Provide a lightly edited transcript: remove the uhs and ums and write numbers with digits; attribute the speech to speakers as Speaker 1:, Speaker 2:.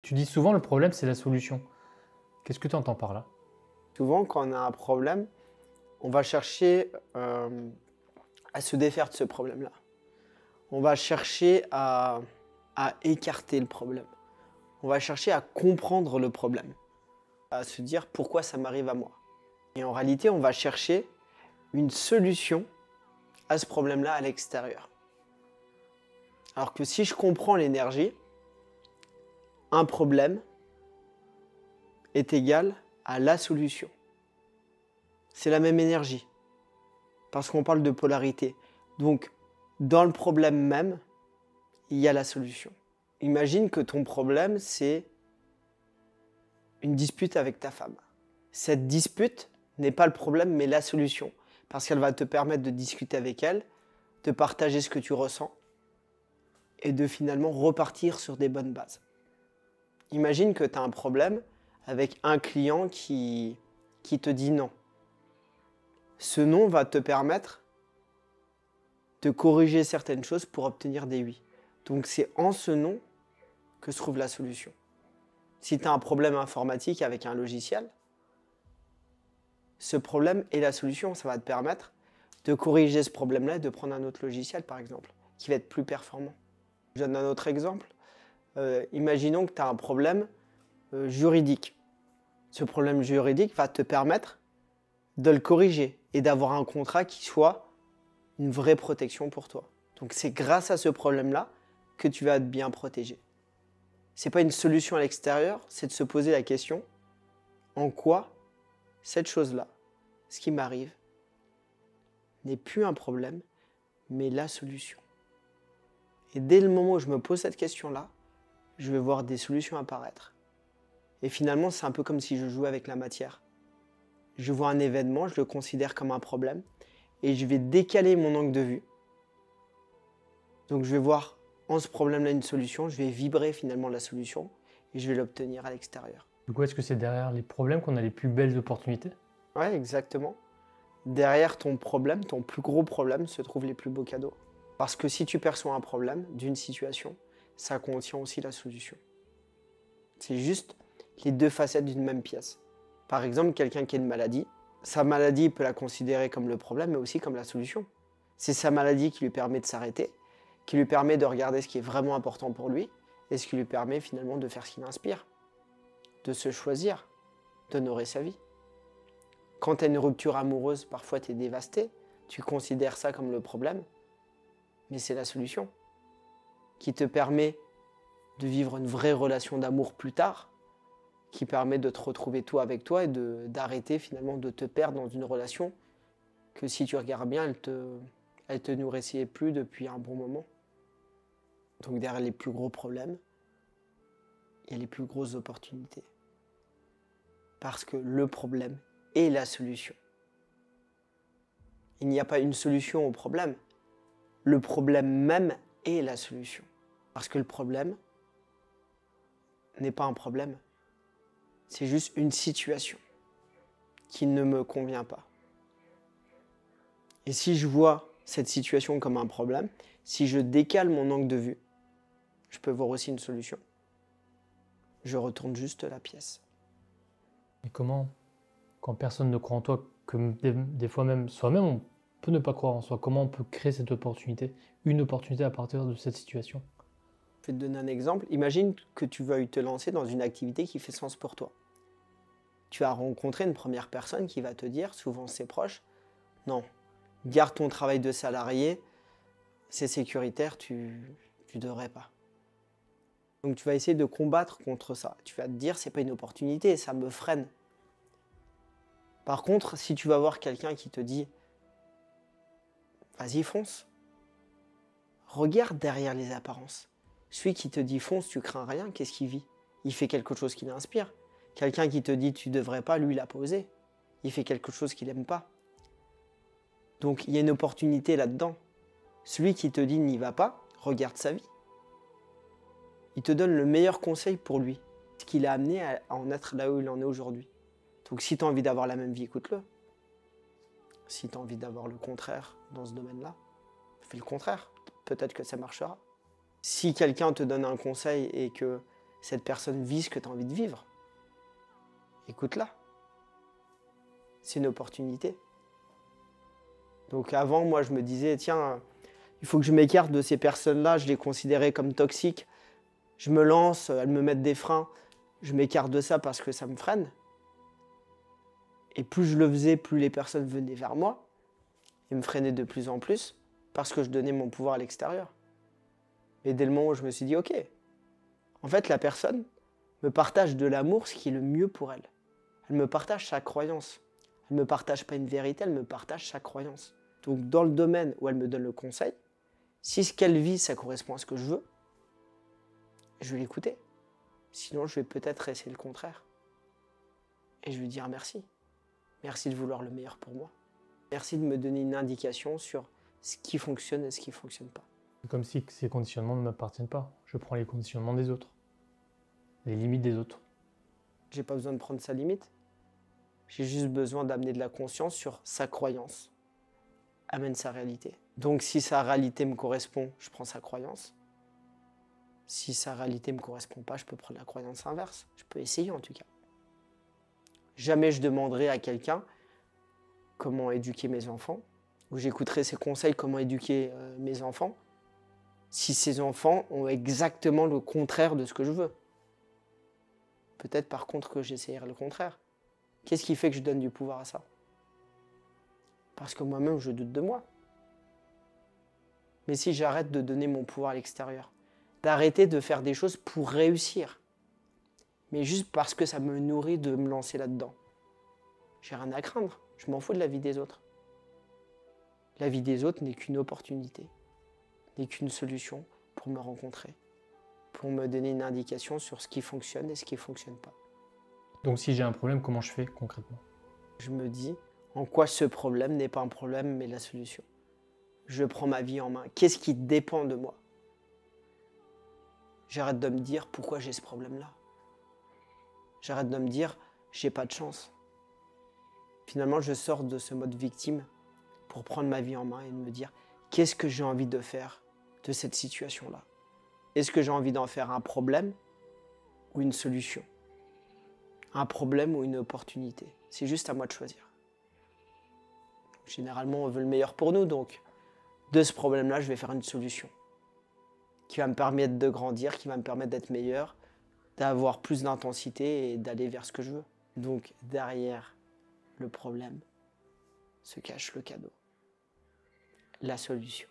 Speaker 1: Tu dis souvent le problème, c'est la solution. Qu'est-ce que tu entends par là?
Speaker 2: Souvent, quand on a un problème, on va chercher à se défaire de ce problème-là. On va chercher à écarter le problème. On va chercher à comprendre le problème, à se dire pourquoi ça m'arrive à moi. Et en réalité, on va chercher une solution à ce problème-là à l'extérieur. Alors que si je comprends l'énergie, un problème est égal à la solution. C'est la même énergie, parce qu'on parle de polarité. Donc, dans le problème même, il y a la solution. Imagine que ton problème, c'est une dispute avec ta femme. Cette dispute n'est pas le problème, mais la solution, parce qu'elle va te permettre de discuter avec elle, de partager ce que tu ressens, et de finalement repartir sur des bonnes bases. Imagine que tu as un problème avec un client qui te dit non. Ce non va te permettre de corriger certaines choses pour obtenir des oui. Donc c'est en ce non que se trouve la solution. Si tu as un problème informatique avec un logiciel, ce problème est la solution. Ça va te permettre de corriger ce problème-là et de prendre un autre logiciel, par exemple, qui va être plus performant. Je donne un autre exemple. Imaginons que tu as un problème juridique. Ce problème juridique va te permettre de le corriger et d'avoir un contrat qui soit une vraie protection pour toi. Donc c'est grâce à ce problème-là que tu vas être bien protégé. Ce n'est pas une solution à l'extérieur, c'est de se poser la question, en quoi cette chose-là, ce qui m'arrive, n'est plus un problème, mais la solution. Et dès le moment où je me pose cette question-là, je vais voir des solutions apparaître. Et finalement, c'est un peu comme si je jouais avec la matière. Je vois un événement, je le considère comme un problème, et je vais décaler mon angle de vue. Donc je vais voir en ce problème-là une solution, je vais vibrer finalement la solution, et je vais l'obtenir à l'extérieur.
Speaker 1: Du coup, est-ce que c'est derrière les problèmes qu'on a les plus belles opportunités?
Speaker 2: Ouais, exactement. Derrière ton problème, ton plus gros problème, se trouvent les plus beaux cadeaux. Parce que si tu perçois un problème d'une situation, ça contient aussi la solution. C'est juste les deux facettes d'une même pièce. Par exemple, quelqu'un qui a une maladie, sa maladie il peut la considérer comme le problème, mais aussi comme la solution. C'est sa maladie qui lui permet de s'arrêter, qui lui permet de regarder ce qui est vraiment important pour lui, et ce qui lui permet finalement de faire ce qui l'inspire, de se choisir, d'honorer sa vie. Quand tu as une rupture amoureuse, parfois tu es dévasté, tu considères ça comme le problème, mais c'est la solution qui te permet de vivre une vraie relation d'amour plus tard, qui permet de te retrouver toi avec toi et d'arrêter finalement de te perdre dans une relation que si tu regardes bien, elle te nourrissait plus depuis un bon moment. Donc derrière les plus gros problèmes, il y a les plus grosses opportunités. Parce que le problème est la solution. Il n'y a pas une solution au problème. Le problème même est la solution. Parce que le problème n'est pas un problème. C'est juste une situation qui ne me convient pas. Et si je vois cette situation comme un problème, si je décale mon angle de vue, je peux voir aussi une solution. Je retourne juste la pièce.
Speaker 1: Et comment, quand personne ne croit en toi, que des fois même soi-même, on peut ne pas croire en soi, comment on peut créer cette opportunité, une opportunité à partir de cette situation?
Speaker 2: Je vais te donner un exemple. Imagine que tu veuilles te lancer dans une activité qui fait sens pour toi. Tu vas rencontrer une première personne qui va te dire, souvent ses proches, non, garde ton travail de salarié, c'est sécuritaire, tu ne devrais pas. Donc tu vas essayer de combattre contre ça. Tu vas te dire, c'est pas une opportunité, ça me freine. Par contre, si tu vas voir quelqu'un qui te dit, vas-y, fonce, regarde derrière les apparences. Celui qui te dit fonce, tu crains rien, qu'est-ce qu'il vit? Il fait quelque chose qui l'inspire. Quelqu'un qui te dit tu devrais pas, lui, il a posé. Il fait quelque chose qu'il n'aime pas. Donc il y a une opportunité là-dedans. Celui qui te dit n'y va pas, regarde sa vie. Il te donne le meilleur conseil pour lui. Ce qui l'a amené à en être là où il en est aujourd'hui. Donc si tu as envie d'avoir la même vie, écoute-le. Si tu as envie d'avoir le contraire dans ce domaine-là, fais le contraire. Peut-être que ça marchera. Si quelqu'un te donne un conseil et que Cette personne vit ce que tu as envie de vivre. Écoute-la. C'est une opportunité. Donc avant, moi, je me disais, tiens, il faut que je m'écarte de ces personnes-là, je les considérais comme toxiques. Je me lance, elles me mettent des freins, je m'écarte de ça parce que ça me freine. Et plus je le faisais, plus les personnes venaient vers moi et me freinaient de plus en plus parce que je donnais mon pouvoir à l'extérieur. Et dès le moment où je me suis dit, ok, en fait, la personne me partage de l'amour, ce qui est le mieux pour elle. Elle me partage sa croyance. Elle ne me partage pas une vérité, elle me partage sa croyance. Donc dans le domaine où elle me donne le conseil, si ce qu'elle vit, ça correspond à ce que je veux, je vais l'écouter. Sinon, je vais peut-être essayer le contraire. Et je vais lui dire merci. Merci de vouloir le meilleur pour moi. Merci de me donner une indication sur ce qui fonctionne et ce qui ne fonctionne pas.
Speaker 1: C'est comme si ces conditionnements ne m'appartiennent pas. Je prends les conditionnements des autres, les limites des autres.
Speaker 2: J'ai pas besoin de prendre sa limite. J'ai juste besoin d'amener de la conscience sur sa croyance. Amène sa réalité. Donc si sa réalité me correspond, je prends sa croyance. Si sa réalité ne me correspond pas, je peux prendre la croyance inverse. Je peux essayer en tout cas. Jamais je demanderai à quelqu'un comment éduquer mes enfants, ou j'écouterai ses conseils comment éduquer mes enfants, si ces enfants ont exactement le contraire de ce que je veux. Peut-être par contre que j'essayerai le contraire. Qu'est-ce qui fait que je donne du pouvoir à ça? Parce que moi-même, je doute de moi. Mais si j'arrête de donner mon pouvoir à l'extérieur, d'arrêter de faire des choses pour réussir, mais juste parce que ça me nourrit de me lancer là-dedans, j'ai rien à craindre. Je m'en fous de la vie des autres. La vie des autres n'est qu'une opportunité, n'est qu'une solution pour me rencontrer, pour me donner une indication sur ce qui fonctionne et ce qui ne fonctionne pas.
Speaker 1: Donc si j'ai un problème, comment je fais concrètement?
Speaker 2: Je me dis en quoi ce problème n'est pas un problème mais la solution. Je prends ma vie en main. Qu'est-ce qui dépend de moi? J'arrête de me dire pourquoi j'ai ce problème-là. J'arrête de me dire j'ai pas de chance. Finalement, je sors de ce mode victime pour prendre ma vie en main et de me dire qu'est-ce que j'ai envie de faire de cette situation-là? Est-ce que j'ai envie d'en faire un problème ou une solution? Un problème ou une opportunité? C'est juste à moi de choisir. Généralement, on veut le meilleur pour nous, donc de ce problème-là, je vais faire une solution qui va me permettre de grandir, qui va me permettre d'être meilleur, d'avoir plus d'intensité et d'aller vers ce que je veux. Donc derrière le problème se cache le cadeau, la solution.